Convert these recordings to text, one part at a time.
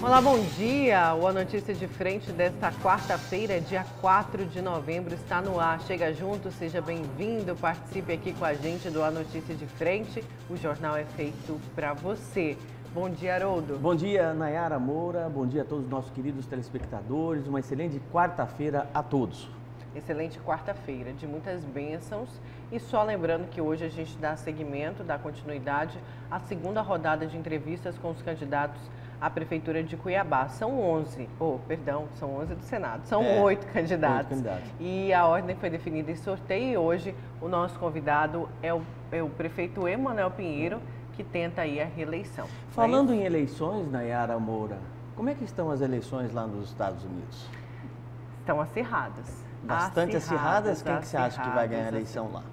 Olá, bom dia! O A Notícia de Frente desta quarta-feira, dia 4 de novembro, está no ar. Chega junto, seja bem-vindo, participe aqui com a gente do A Notícia de Frente. O jornal é feito para você. Bom dia, Haroldo. Bom dia, Nayara Moura. Bom dia a todos os nossos queridos telespectadores. Uma excelente quarta-feira a todos. Excelente quarta-feira, de muitas bênçãos. E só lembrando que hoje a gente dá seguimento, dá continuidade à segunda rodada de entrevistas com os candidatos à Prefeitura de Cuiabá. São 11, são 11 do Senado, são 8 candidatos. 8 candidatos. E a ordem foi definida em sorteio e hoje o nosso convidado é o prefeito Emanuel Pinheiro, que tenta aí a reeleição. Falando em eleições, Nayara Moura, como é que estão as eleições lá nos Estados Unidos? Estão acirradas. Bastante acirradas? Quem que você acha que vai ganhar a eleição lá?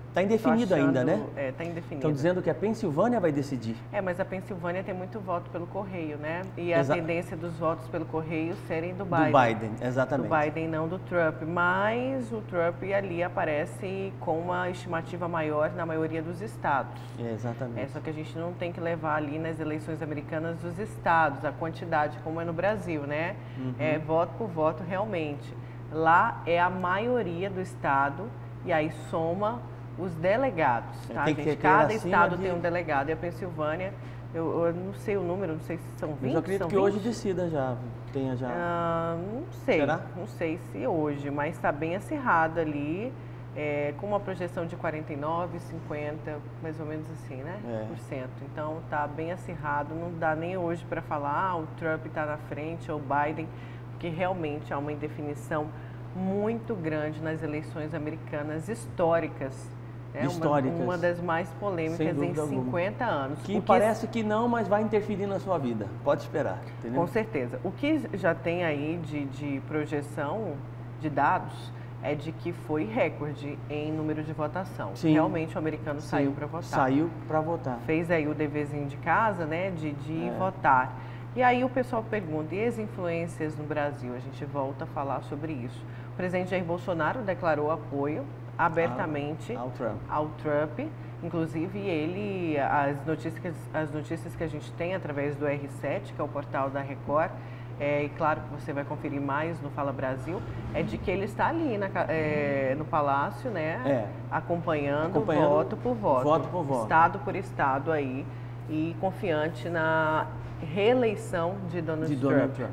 Está indefinido ainda, né? Está indefinido. Estão dizendo que a Pensilvânia vai decidir. Mas a Pensilvânia tem muito voto pelo correio, né? E a tendência dos votos pelo correio serem do Biden. Do Biden, exatamente. Do Biden, não do Trump. Mas o Trump ali aparece com uma estimativa maior na maioria dos estados. Exatamente. Só que a gente não tem que levar ali nas eleições americanas os estados, a quantidade, como é no Brasil, né? É voto por voto realmente. Lá é a maioria do estado e aí soma os delegados, tá, gente? Cada estado tem um delegado. E a Pensilvânia, eu não sei o número, não sei se são 20, eu acredito que 20? Hoje decida já, tenha já... não sei. Será? Não sei se hoje, mas está bem acirrado ali, com uma projeção de 49, 50, mais ou menos assim, né? Por cento. Então está bem acirrado, não dá nem hoje para falar, o Trump está na frente ou o Biden, porque realmente há uma indefinição muito grande nas eleições americanas históricas. Uma das mais polêmicas em 50 anos. Que parece que não, mas vai interferir na sua vida. Pode esperar. Entendeu? Com certeza. O que já tem aí de projeção de dados é de que foi recorde em número de votação. Sim. Realmente o americano saiu para votar. Saiu para votar. Fez aí o deverzinho de casa, né, de ir votar. E aí o pessoal pergunta, e as influências no Brasil? A gente volta a falar sobre isso. O presidente Jair Bolsonaro declarou apoio abertamente ao Trump. Inclusive, ele, as notícias que a gente tem através do R7, que é o portal da Record, e claro que você vai conferir mais no Fala Brasil, é de que ele está ali no Palácio, né, acompanhando voto por voto, estado por estado aí, e confiante na reeleição de Donald Trump.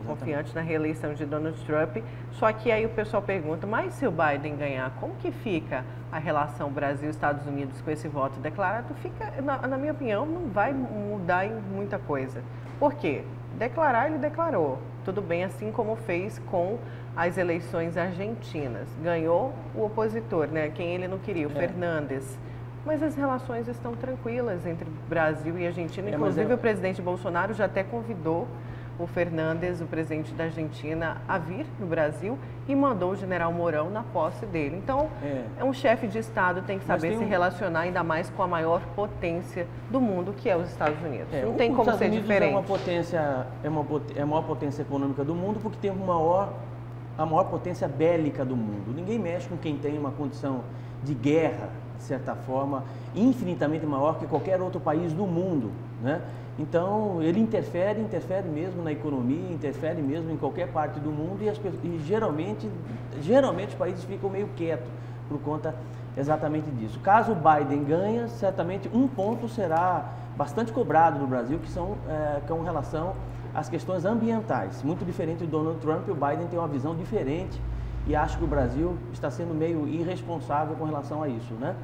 Confiante na reeleição de Donald Trump. Só que aí o pessoal pergunta, mas se o Biden ganhar, como que fica a relação Brasil-Estados Unidos com esse voto declarado? Fica, na minha opinião, não vai mudar em muita coisa. Por quê? Declarar, ele declarou. Tudo bem, assim como fez com as eleições argentinas. Ganhou o opositor, né? Quem ele não queria, o Fernandes. Mas as relações estão tranquilas entre Brasil e Argentina. Inclusive, o presidente Bolsonaro já até convidou o Fernandes, o presidente da Argentina, a vir no Brasil e mandou o general Mourão na posse dele. Então, um chefe de Estado tem que saber se relacionar ainda mais com a maior potência do mundo, que é os Estados Unidos. Não tem como ser diferente. É a maior potência econômica do mundo porque tem a maior potência bélica do mundo. Ninguém mexe com quem tem uma condição de guerra, de certa forma, infinitamente maior que qualquer outro país do mundo, né? Então, ele interfere mesmo na economia, interfere mesmo em qualquer parte do mundo e geralmente os países ficam meio quietos por conta exatamente disso. Caso o Biden ganhe, certamente um ponto será bastante cobrado no Brasil, que são com relação às questões ambientais. Muito diferente do Donald Trump, o Biden tem uma visão diferente e acho que o Brasil está sendo meio irresponsável com relação a isso, né?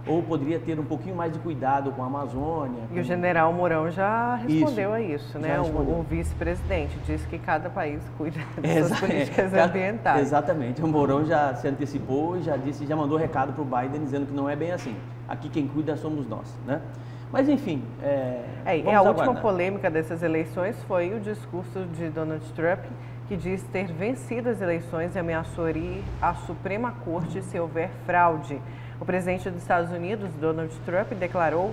Ou poderia ter um pouquinho mais de cuidado com a Amazônia. E o general Mourão já respondeu a isso, né? O vice-presidente disse que cada país cuida das suas políticas ambientais. Exatamente. O Mourão já se antecipou e já mandou recado para o Biden dizendo que não é bem assim. Aqui quem cuida somos nós, né? Mas enfim, a última polêmica dessas eleições foi o discurso de Donald Trump, que diz ter vencido as eleições e ameaçou ir à Suprema Corte se houver fraude. O presidente dos Estados Unidos, Donald Trump, declarou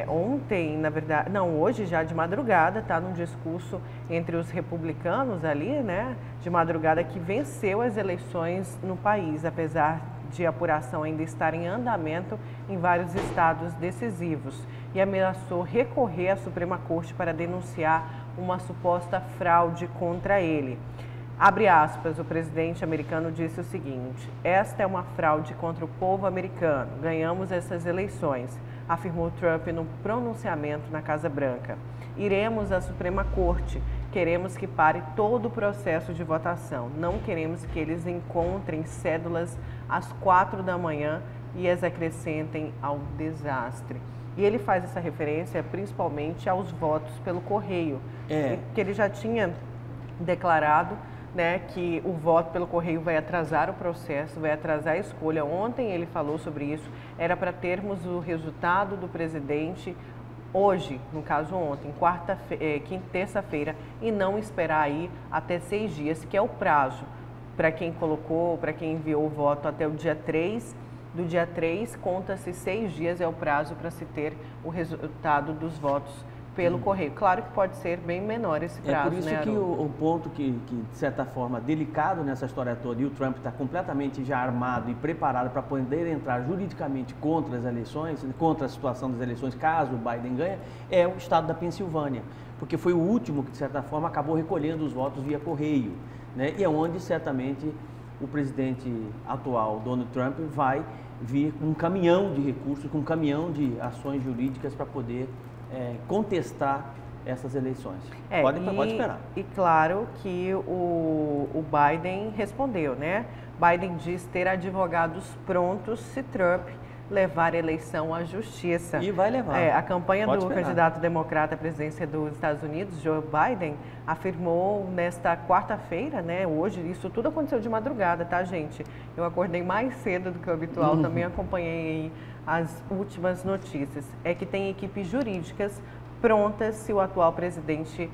ontem, na verdade, não, hoje já de madrugada, tá, num discurso entre os republicanos ali, né, de madrugada, que venceu as eleições no país, apesar de apuração ainda estar em andamento em vários estados decisivos. e ameaçou recorrer à Suprema Corte para denunciar uma suposta fraude contra ele. Abre aspas, o presidente americano disse o seguinte: esta é uma fraude contra o povo americano. Ganhamos essas eleições, afirmou Trump no pronunciamento na Casa Branca. Iremos à Suprema Corte. Queremos que pare todo o processo de votação. Não queremos que eles encontrem cédulas às 4 da manhã e as acrescentem ao desastre. E ele faz essa referência principalmente aos votos pelo correio, que ele já tinha declarado, né, que o voto pelo correio vai atrasar o processo, vai atrasar a escolha. Ontem ele falou sobre isso, era para termos o resultado do presidente hoje, no caso ontem, terça-feira, e não esperar aí até 6 dias, que é o prazo para quem colocou, para quem enviou o voto até o dia 3. Do dia 3, conta-se 6 dias é o prazo para se ter o resultado dos votos pelo correio. Claro que pode ser bem menor esse prazo, por isso, né, que o ponto que, de certa forma, delicado nessa história toda, e o Trump está completamente já armado e preparado para poder entrar juridicamente contra as eleições, contra a situação das eleições, caso o Biden ganhe, é o estado da Pensilvânia, porque foi o último que, de certa forma, acabou recolhendo os votos via correio, né? E é onde, certamente, o presidente atual, Donald Trump, vai vir com um caminhão de recursos, com um caminhão de ações jurídicas para poder contestar essas eleições. Pode esperar. E claro que o Biden respondeu, né? Biden diz ter advogados prontos se Trump levar a eleição à justiça. E vai levar. A campanha do candidato democrata à presidência dos Estados Unidos, Joe Biden, afirmou nesta quarta-feira, né, hoje, isso tudo aconteceu de madrugada, tá, gente? Eu acordei mais cedo do que o habitual, também acompanhei as últimas notícias. É que tem equipes jurídicas prontas se o atual presidente,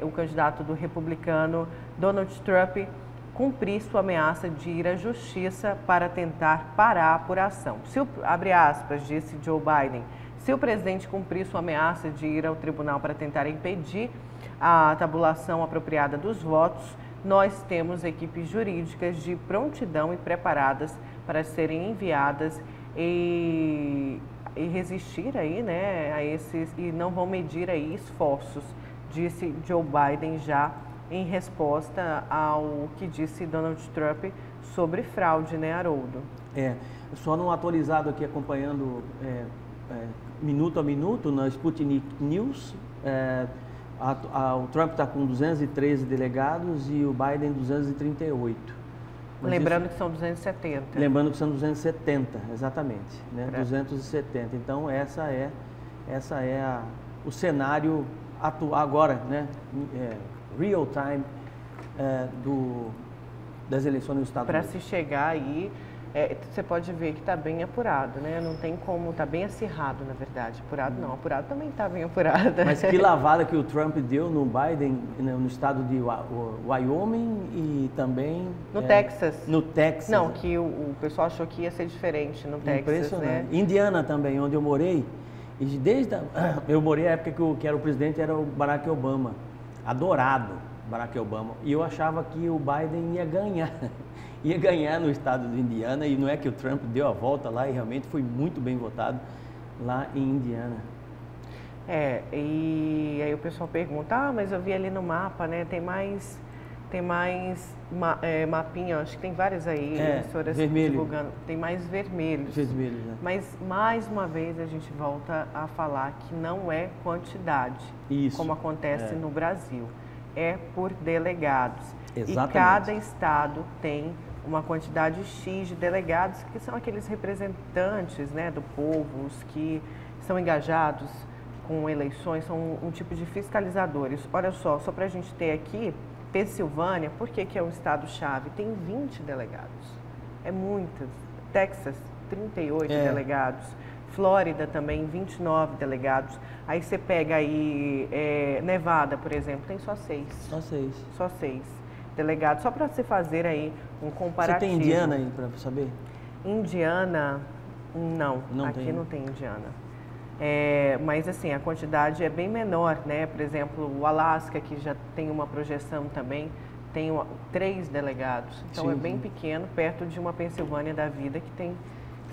o candidato do republicano, Donald Trump, cumprir sua ameaça de ir à justiça para tentar parar a apuração. Abre aspas, disse Joe Biden, se o presidente cumprir sua ameaça de ir ao tribunal para tentar impedir a tabulação apropriada dos votos, nós temos equipes jurídicas de prontidão e preparadas para serem enviadas e resistir aí, né, a esses, e não vão medir aí esforços, disse Joe Biden já em resposta ao que disse Donald Trump sobre fraude, né, Haroldo? Só num atualizado aqui, acompanhando minuto a minuto na Sputnik News, o Trump está com 213 delegados e o Biden 238. Lembrando que são 270. Lembrando que são 270, exatamente, né? 270. Então essa é o cenário atual agora, né? Real time das eleições nos Estados Unidos. Para se chegar aí, você pode ver que está bem apurado, né? Não tem como, está bem acirrado, na verdade. Apurado não, apurado também está bem apurado. Mas que lavada que o Trump deu no Biden, no estado de Wyoming e também... No Texas. No Texas. Não, que o pessoal achou que ia ser diferente no Texas, impressionante, né? Indiana também, onde eu morei. E eu morei na época que era o presidente, era o Barack Obama. Adorado Barack Obama. E eu achava que o Biden ia ganhar. Ia ganhar no estado de Indiana, e não é que o Trump deu a volta lá e realmente foi muito bem votado lá em Indiana. E aí o pessoal pergunta, mas eu vi ali no mapa, né, tem mais mapinha, acho que tem várias aí, emissoras divulgando, tem mais vermelhos. Vermelhos, né? Mas mais uma vez a gente volta a falar que não é quantidade, como acontece no Brasil, é por delegados. Exatamente. E cada estado tem uma quantidade X de delegados, que são aqueles representantes, né, do povo, os que são engajados com eleições, são um tipo de fiscalizadores. Olha só para a gente ter aqui, Pensilvânia, por que é um estado-chave? Tem 20 delegados, é muitas. Texas, 38 delegados. Flórida também, 29 delegados. Aí você pega aí, Nevada, por exemplo, tem só 6. Só 6 delegados, só para você fazer aí um comparativo. Você tem Indiana aí para saber? Indiana, não aqui não tem Indiana. Mas assim, a quantidade é bem menor, né? Por exemplo, o Alasca, que já tem uma projeção também, tem 3 delegados. Então é bem pequeno, perto de uma Pensilvânia da vida, que tem,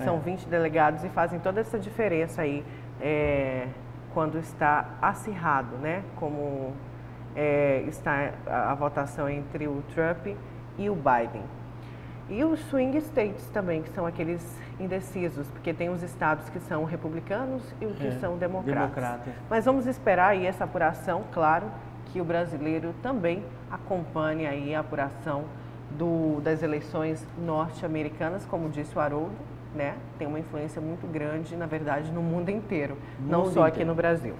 são 20 delegados e fazem toda essa diferença aí quando está acirrado, né? Como está a votação entre o Trump e o Biden. E os swing states também, que são aqueles indecisos, porque tem os estados que são republicanos e os que são democratas. Mas vamos esperar aí essa apuração, claro, que o brasileiro também acompanhe aí a apuração das eleições norte-americanas, como disse o Haroldo, né? Tem uma influência muito grande, na verdade, no mundo inteiro, não só aqui no Brasil.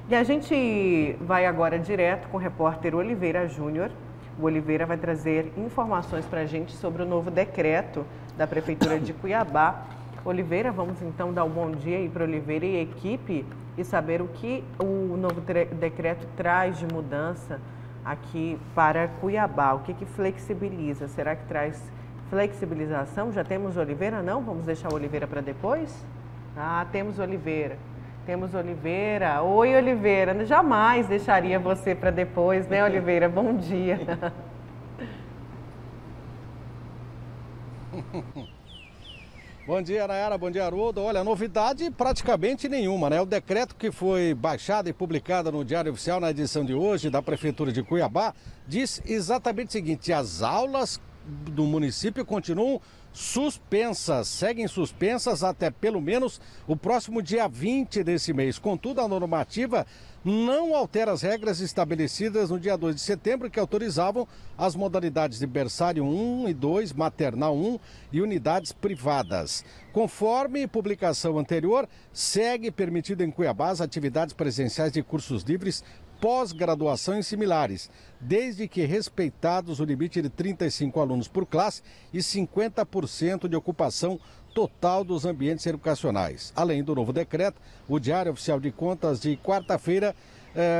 E a gente vai agora direto com o repórter Oliveira Júnior. O Oliveira vai trazer informações para a gente sobre o novo decreto da Prefeitura de Cuiabá. Oliveira, vamos então dar um bom dia aí para Oliveira e equipe e saber o que o novo decreto traz de mudança aqui para Cuiabá. O que flexibiliza? Será que traz flexibilização? Já temos Oliveira? Não? Vamos deixar o Oliveira para depois? Ah, temos Oliveira. Temos Oliveira. Oi, Oliveira. Jamais deixaria você para depois, né, Oliveira? Bom dia. Bom dia, Nayara. Bom dia, Haroldo. Olha, novidade praticamente nenhuma, né? O decreto que foi baixado e publicado no Diário Oficial na edição de hoje da Prefeitura de Cuiabá diz exatamente o seguinte: as aulas do município continuam suspensas, seguem suspensas até pelo menos o próximo dia 20 desse mês. Contudo, a normativa não altera as regras estabelecidas no dia 2 de setembro, que autorizavam as modalidades de berçário 1 e 2, maternal 1 e unidades privadas. Conforme publicação anterior, segue permitido em Cuiabá as atividades presenciais de cursos livres, pós-graduação e similares, desde que respeitados o limite de 35 alunos por classe e 50% de ocupação total dos ambientes educacionais. Além do novo decreto, o Diário Oficial de Contas de quarta-feira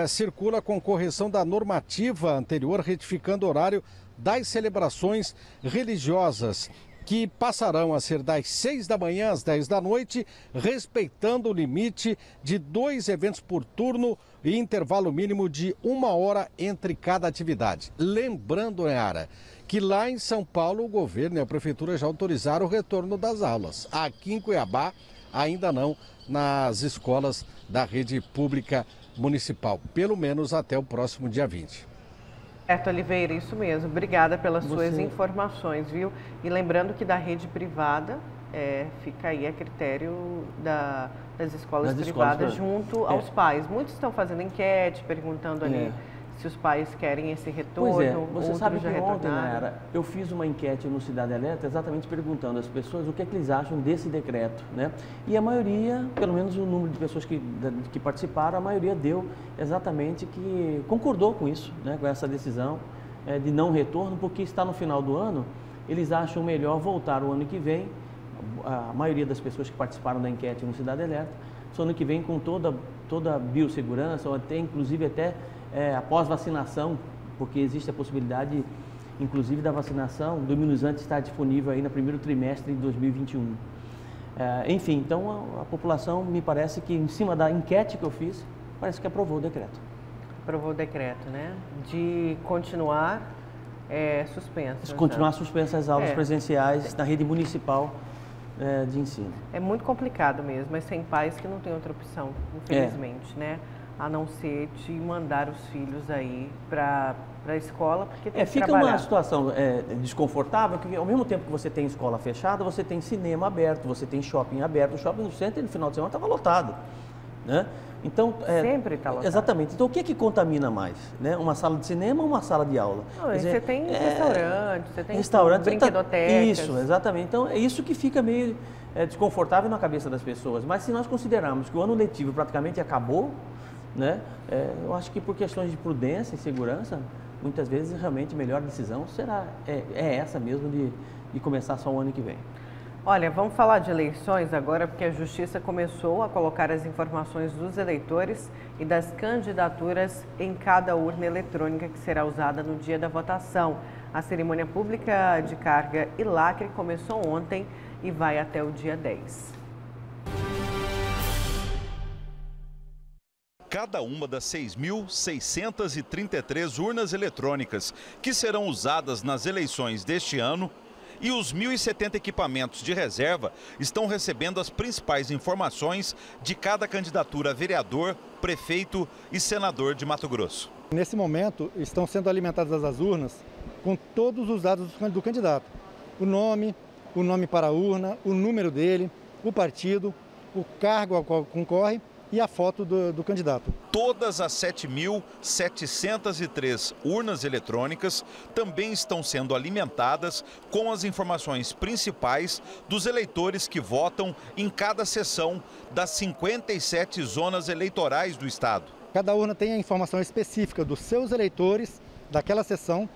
circula com correção da normativa anterior, retificando o horário das celebrações religiosas, que passarão a ser das 6 da manhã às 10 da noite, respeitando o limite de 2 eventos por turno e intervalo mínimo de 1 hora entre cada atividade. Lembrando, Nayara, que lá em São Paulo o governo e a prefeitura já autorizaram o retorno das aulas. Aqui em Cuiabá, ainda não, nas escolas da rede pública municipal, pelo menos até o próximo dia 20. Certo, Oliveira, isso mesmo. Obrigada pelas suas informações, viu? E lembrando que da rede privada fica aí a critério das escolas privadas junto aos pais. Muitos estão fazendo enquete, perguntando ali se os pais querem esse retorno. Você sabe que ontem, Nayara, eu fiz uma enquete no Cidade Alerta exatamente perguntando às pessoas o que é que eles acham desse decreto, né? E a maioria, pelo menos o número de pessoas que participaram, a maioria deu exatamente que concordou com isso, né? Com essa decisão de não retorno, porque está no final do ano, eles acham melhor voltar o ano que vem. A maioria das pessoas que participaram da enquete no Cidade Alerta, só ano que vem com toda a biossegurança, ou até inclusive após vacinação, porque existe a possibilidade, inclusive, da vacinação do imunizante estar disponível aí no primeiro trimestre de 2021. Enfim, então a população, me parece que em cima da enquete que eu fiz, parece que aprovou o decreto. Aprovou o decreto, né? De continuar suspensas. Continuar suspensas as aulas presenciais na rede municipal de ensino. É muito complicado mesmo, mas tem pais que não tem outra opção, infelizmente, né? A não ser de mandar os filhos aí para a escola, porque tem que fica trabalhar. Uma situação desconfortável, que ao mesmo tempo que você tem escola fechada, você tem cinema aberto, você tem shopping aberto. O shopping no centro, no final de semana, estava lotado, né? Então, sempre está lotado. Exatamente. Então, o que é que contamina mais? Né? Uma sala de cinema ou uma sala de aula? Não, você tem restaurante, você tem brinquedotecas. Isso, exatamente. Então, é isso que fica meio desconfortável na cabeça das pessoas. Mas se nós considerarmos que o ano letivo praticamente acabou, né? Eu acho que por questões de prudência e segurança, muitas vezes realmente a melhor decisão será essa mesmo de começar só o ano que vem. Olha, vamos falar de eleições agora, porque a Justiça começou a colocar as informações dos eleitores e das candidaturas em cada urna eletrônica que será usada no dia da votação. A cerimônia pública de carga e lacre começou ontem e vai até o dia 10. Cada uma das 6.633 urnas eletrônicas que serão usadas nas eleições deste ano E os 1.070 equipamentos de reserva estão recebendo as principais informações de cada candidatura a vereador, prefeito e senador de Mato Grosso. Nesse momento, estão sendo alimentadas as urnas com todos os dados do candidato. O nome para a urna, o número dele, o partido, o cargo ao qual concorre e a foto do candidato. Todas as 7.703 urnas eletrônicas também estão sendo alimentadas com as informações principais dos eleitores que votam em cada sessão das 57 zonas eleitorais do estado. Cada urna tem a informação específica dos seus eleitores daquela sessão,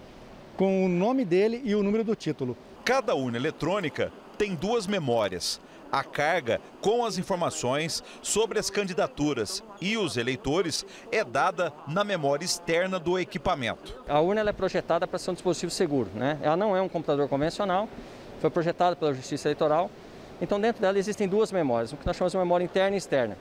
com o nome dele e o número do título. Cada urna eletrônica tem duas memórias. A carga com as informações sobre as candidaturas e os eleitores é dada na memória externa do equipamento. A urna ela é projetada para ser um dispositivo seguro, né? Ela não é um computador convencional, foi projetada pela Justiça Eleitoral. Então dentro dela existem duas memórias, o que nós chamamos de memória interna e externa.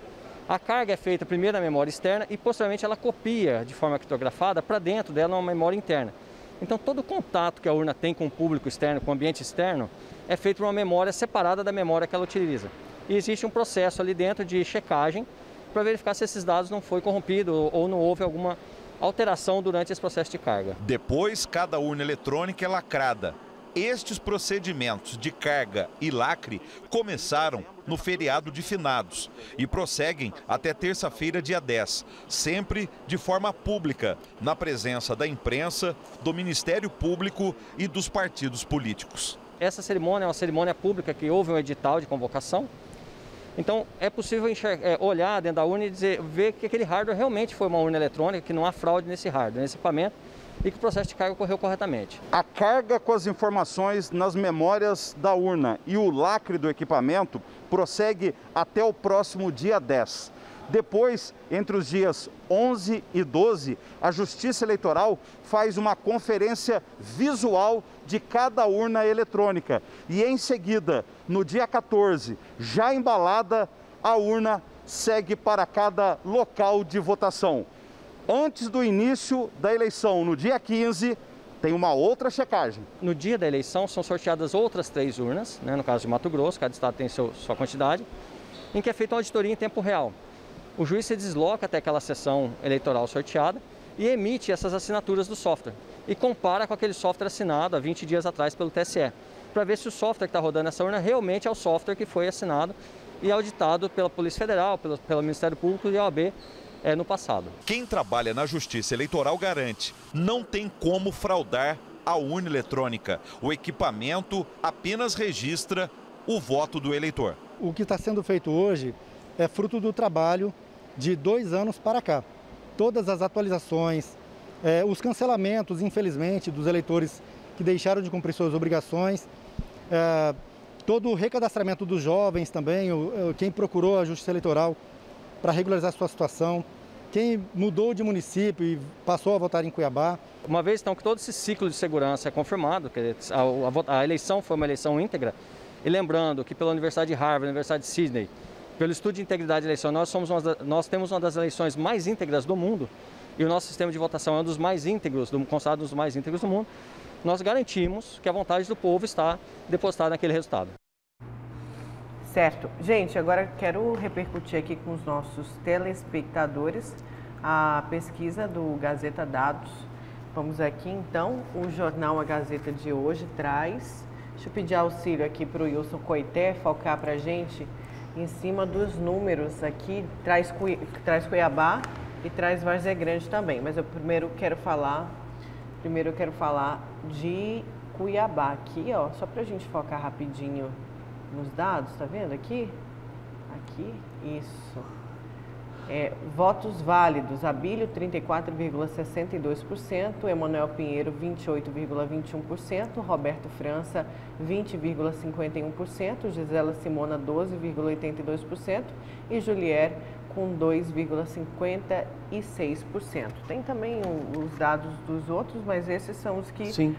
A carga é feita primeiro na memória externa e posteriormente ela copia de forma criptografada para dentro dela uma memória interna. Então todo o contato que a urna tem com o público externo, com o ambiente externo, é feito por uma memória separada da memória que ela utiliza. E existe um processo ali dentro de checagem para verificar se esses dados não foi corrompido ou não houve alguma alteração durante esse processo de carga. Depois, cada urna eletrônica é lacrada. Estes procedimentos de carga e lacre começaram no feriado de finados e prosseguem até terça-feira, dia 10, sempre de forma pública, na presença da imprensa, do Ministério Público e dos partidos políticos. Essa cerimônia é uma cerimônia pública que houve um edital de convocação. Então é possível olhar dentro da urna e ver que aquele hardware realmente foi uma urna eletrônica, que não há fraude nesse hardware, nesse equipamento, e que o processo de carga ocorreu corretamente. A carga com as informações nas memórias da urna e o lacre do equipamento prossegue até o próximo dia 10. Depois, entre os dias 11 e 12, a Justiça Eleitoral faz uma conferência visual de cada urna eletrônica. E em seguida, no dia 14, já embalada, a urna segue para cada local de votação. Antes do início da eleição, no dia 15, tem uma outra checagem. No dia da eleição são sorteadas outras 3 urnas, né, no caso de Mato Grosso, cada estado tem sua quantidade, em que é feita uma auditoria em tempo real. O juiz se desloca até aquela sessão eleitoral sorteada e emite essas assinaturas do software e compara com aquele software assinado há 20 dias atrás pelo TSE, para ver se o software que está rodando essa urna realmente é o software que foi assinado e auditado pela Polícia Federal, pelo Ministério Público e a OAB no passado. Quem trabalha na Justiça Eleitoral garante, não tem como fraudar a urna eletrônica. O equipamento apenas registra o voto do eleitor. O que está sendo feito hoje é fruto do trabalho de 2 anos para cá. Todas as atualizações, os cancelamentos, infelizmente, dos eleitores que deixaram de cumprir suas obrigações, todo o recadastramento dos jovens também, quem procurou a Justiça Eleitoral para regularizar a sua situação, quem mudou de município e passou a votar em Cuiabá. Uma vez então que todo esse ciclo de segurança é confirmado, que a eleição foi uma eleição íntegra, e lembrando que pela Universidade de Harvard, Universidade de Sydney, pelo estudo de integridade de eleição, nós temos uma das eleições mais íntegras do mundo, e o nosso sistema de votação é um dos mais íntegros, considerado um dos mais íntegros do mundo. Nós garantimos que a vontade do povo está depositada naquele resultado. Certo. Gente, agora quero repercutir aqui com os nossos telespectadores a pesquisa do Gazeta Dados. Vamos aqui então, o jornal A Gazeta de hoje traz, deixa eu pedir auxílio aqui para o Wilson Coité focar para a gente em cima dos números aqui, traz Cuiabá e traz Várzea Grande também, mas eu primeiro quero falar de Cuiabá aqui, ó, só para a gente focar rapidinho nos dados, tá vendo aqui? Aqui, isso. Votos válidos, Abílio 34,62%, Emanuel Pinheiro 28,21%, Roberto França 20,51%, Gisela Simona 12,82% e Julier com 2,56%. Tem também os dados dos outros, mas esses são os que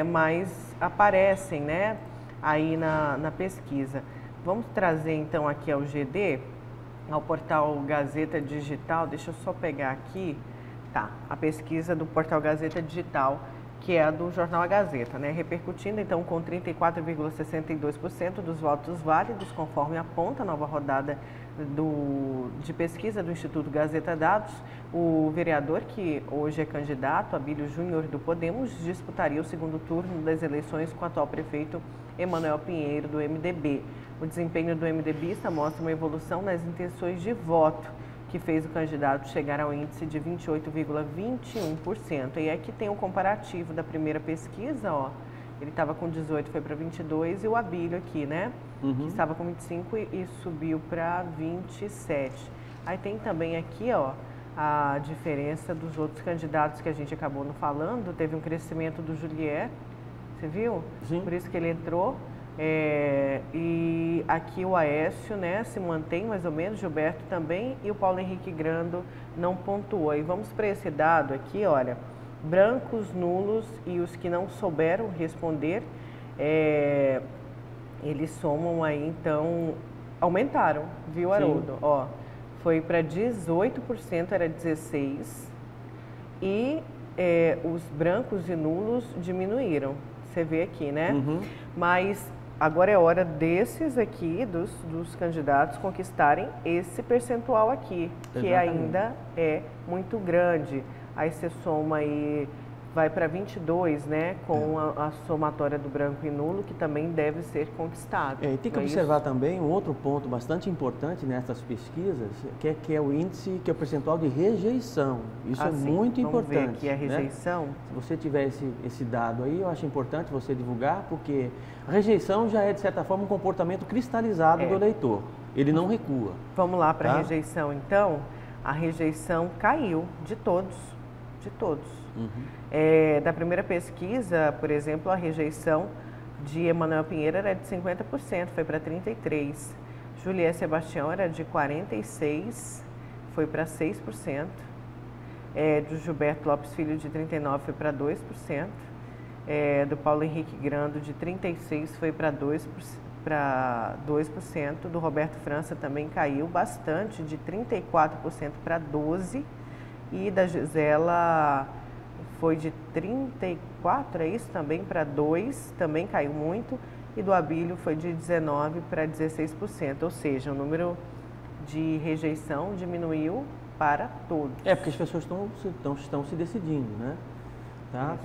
mais aparecem, né? Aí na pesquisa. Vamos trazer então aqui ao GD, ao portal Gazeta Digital, deixa eu só pegar aqui, tá, a pesquisa do portal Gazeta Digital, que é a do jornal A Gazeta, né? Repercutindo então com 34,62% dos votos válidos, conforme aponta a nova rodada de pesquisa do Instituto Gazeta Dados, o vereador que hoje é candidato, Abílio Júnior do Podemos, disputaria o segundo turno das eleições com o atual prefeito Emanuel Pinheiro do MDB. O desempenho do MDBista mostra uma evolução nas intenções de voto, que fez o candidato chegar ao índice de 28,21%. E aqui tem um comparativo da primeira pesquisa, ó. Ele estava com 18, foi para 22, e o Abílio aqui, né? Que estava com 25 e subiu para 27. Aí tem também aqui, ó, a diferença dos outros candidatos que a gente acabou não falando. Teve um crescimento do Julier, você viu? Sim. Por isso que ele entrou. E aqui o Aécio, né, se mantém mais ou menos, Gilberto também, e o Paulo Henrique Grando não pontuou. E vamos para esse dado aqui, olha, brancos, nulos e os que não souberam responder, eles somam aí, então, aumentaram, viu, Haroldo? Sim. Ó, foi para 18%, era 16%, e os brancos e nulos diminuíram, você vê aqui, né? Mas agora é hora desses aqui, dos candidatos, conquistarem esse percentual aqui, que ainda é muito grande. Aí você soma aí, vai para 22, né, com a somatória do branco e nulo, que também deve ser conquistado. E tem que observar também um outro ponto bastante importante nessas pesquisas, que é o índice, que é o percentual de rejeição. Isso é muito importante. Vamos ver aqui a rejeição. Né? Se você tiver esse dado aí, eu acho importante você divulgar, porque a rejeição já é, de certa forma, um comportamento cristalizado do eleitor. Ele não recua. Vamos lá para a rejeição, então. A rejeição caiu de todos. De todos. Da primeira pesquisa, por exemplo, a rejeição de Emanuel Pinheiro era de 50%, foi para 33%. Julier Sebastião era de 46%, foi para 6%. Do Gilberto Lopes Filho, de 39%, foi para 2%. Do Paulo Henrique Grando, de 36%, foi para 2%. Do Roberto França também caiu bastante, de 34% para 12%. E da Gisela foi de 34%, é isso? Também para 2%, também caiu muito. E do Abílio foi de 19% para 16%, ou seja, o número de rejeição diminuiu para todos. Porque as pessoas estão se decidindo, né? Tá?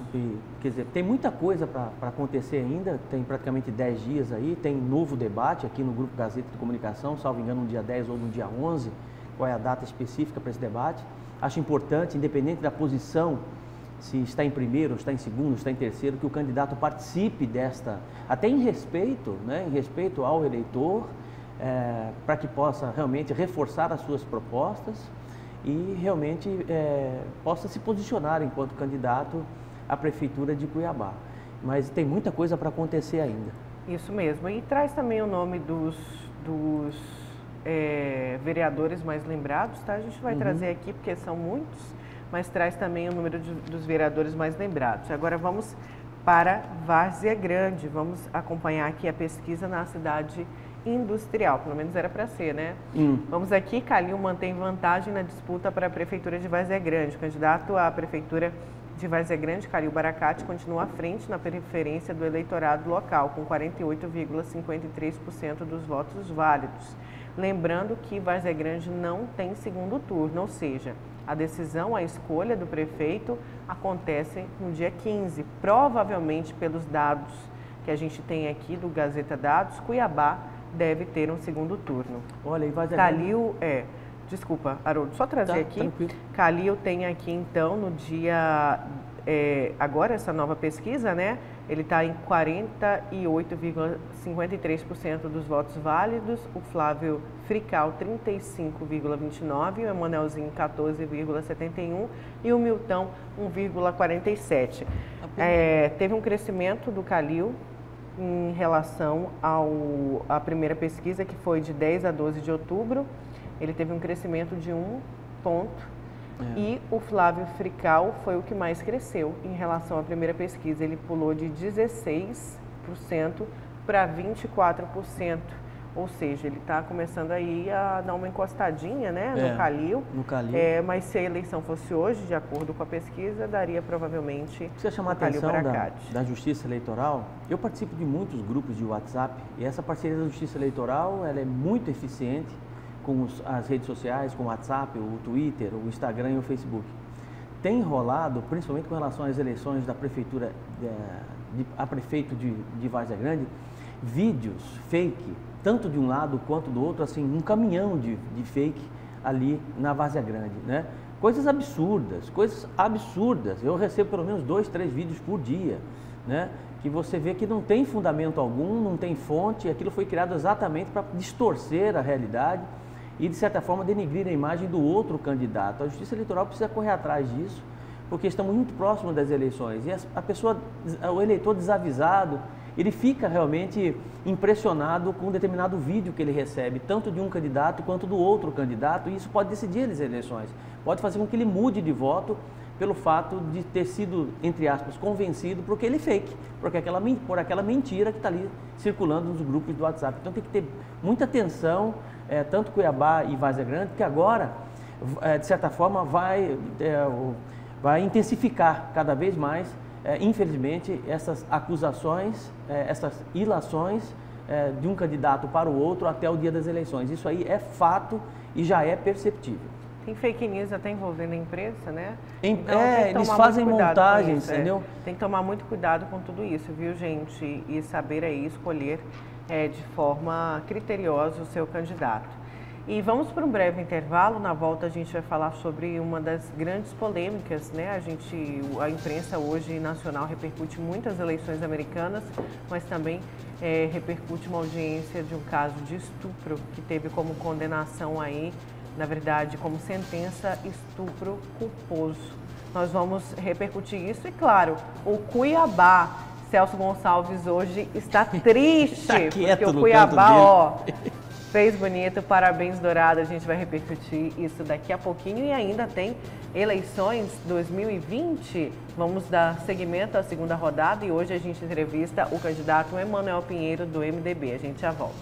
Quer dizer, tem muita coisa para acontecer ainda, tem praticamente 10 dias aí, tem novo debate aqui no Grupo Gazeta de Comunicação, salvo engano, no dia 10 ou no dia 11, qual é a data específica para esse debate. Acho importante, independente da posição, se está em primeiro, está em segundo, está em terceiro, que o candidato participe desta, até em respeito, né, em respeito ao eleitor, para que possa realmente reforçar as suas propostas e realmente possa se posicionar enquanto candidato à Prefeitura de Cuiabá. Mas tem muita coisa para acontecer ainda. Isso mesmo. E traz também o nome dos vereadores mais lembrados, tá? A gente vai trazer aqui porque são muitos, mas traz também o número dos vereadores mais lembrados. Agora vamos para Várzea Grande, vamos acompanhar aqui a pesquisa na cidade industrial, pelo menos era para ser, né? Vamos aqui, Calil mantém vantagem na disputa para a Prefeitura de Várzea Grande. O candidato à Prefeitura de Várzea Grande, Calil Baracate, continua à frente na preferência do eleitorado local, com 48,53% dos votos válidos. Lembrando que Várzea Grande não tem segundo turno, ou seja, a decisão, a escolha do prefeito acontece no dia 15. Provavelmente, pelos dados que a gente tem aqui do Gazeta Dados, Cuiabá deve ter um segundo turno. Olha, e Várzea Calil, desculpa, Haroldo, só trazer aqui. Tranquilo. Calil tem aqui, então, no dia... agora, essa nova pesquisa, né? Ele está em 48,53% dos votos válidos, o Flávio Frical 35,29%, o Emanuelzinho 14,71% e o Milton 1,47%. Teve um crescimento do Calil em relação à primeira pesquisa, que foi de 10 a 12 de outubro. Ele teve um crescimento de 1 ponto. E o Flávio Frical foi o que mais cresceu em relação à primeira pesquisa. Ele pulou de 16% para 24%, ou seja, ele está começando aí a dar uma encostadinha, né, no Calil. No Calil. Mas se a eleição fosse hoje, de acordo com a pesquisa, daria provavelmente Precisa chamar a atenção da Justiça Eleitoral. Eu participo de muitos grupos de WhatsApp e essa parceria da Justiça Eleitoral ela é muito eficiente com as redes sociais, com o WhatsApp, o Twitter, o Instagram e o Facebook. Tem rolado, principalmente com relação às eleições da prefeitura, a prefeito de Várzea Grande, vídeos fake, tanto de um lado quanto do outro, assim, um caminhão de fake ali na Várzea Grande, né? Coisas absurdas. Eu recebo pelo menos 2, 3 vídeos por dia, né? Que você vê que não tem fundamento algum, não tem fonte, aquilo foi criado exatamente para distorcer a realidade e, de certa forma, denigrir a imagem do outro candidato. A Justiça Eleitoral precisa correr atrás disso, porque estamos muito próximos das eleições e o eleitor desavisado, ele fica realmente impressionado com um determinado vídeo que ele recebe, tanto de um candidato quanto do outro candidato, e isso pode decidir as eleições, pode fazer com que ele mude de voto pelo fato de ter sido, entre aspas, convencido por aquele fake, por aquela mentira que está ali circulando nos grupos do WhatsApp. Então tem que ter muita atenção, tanto Cuiabá e Várzea Grande, que agora, de certa forma, vai intensificar cada vez mais, infelizmente, essas acusações, essas ilações de um candidato para o outro até o dia das eleições. Isso aí é fato e já é perceptível. Tem fake news até envolvendo a imprensa, né? Então, eles fazem montagens, entendeu? Tem que tomar muito cuidado com tudo isso, viu, gente? E saber aí escolher de forma criteriosa o seu candidato. E vamos para um breve intervalo. Na volta a gente vai falar sobre uma das grandes polêmicas, né? A imprensa hoje nacional repercute muito as eleições americanas, mas também repercute uma audiência de um caso de estupro que teve como condenação aí, na verdade, como sentença, estupro culposo. Nós vamos repercutir isso e, claro, o Cuiabá, Celso Gonçalves hoje está triste, tá porque o Cuiabá, fez bonito, parabéns Dourado, a gente vai repercutir isso daqui a pouquinho e ainda tem eleições 2020, vamos dar seguimento à segunda rodada e hoje a gente entrevista o candidato Emanuel Pinheiro do MDB, a gente já volta.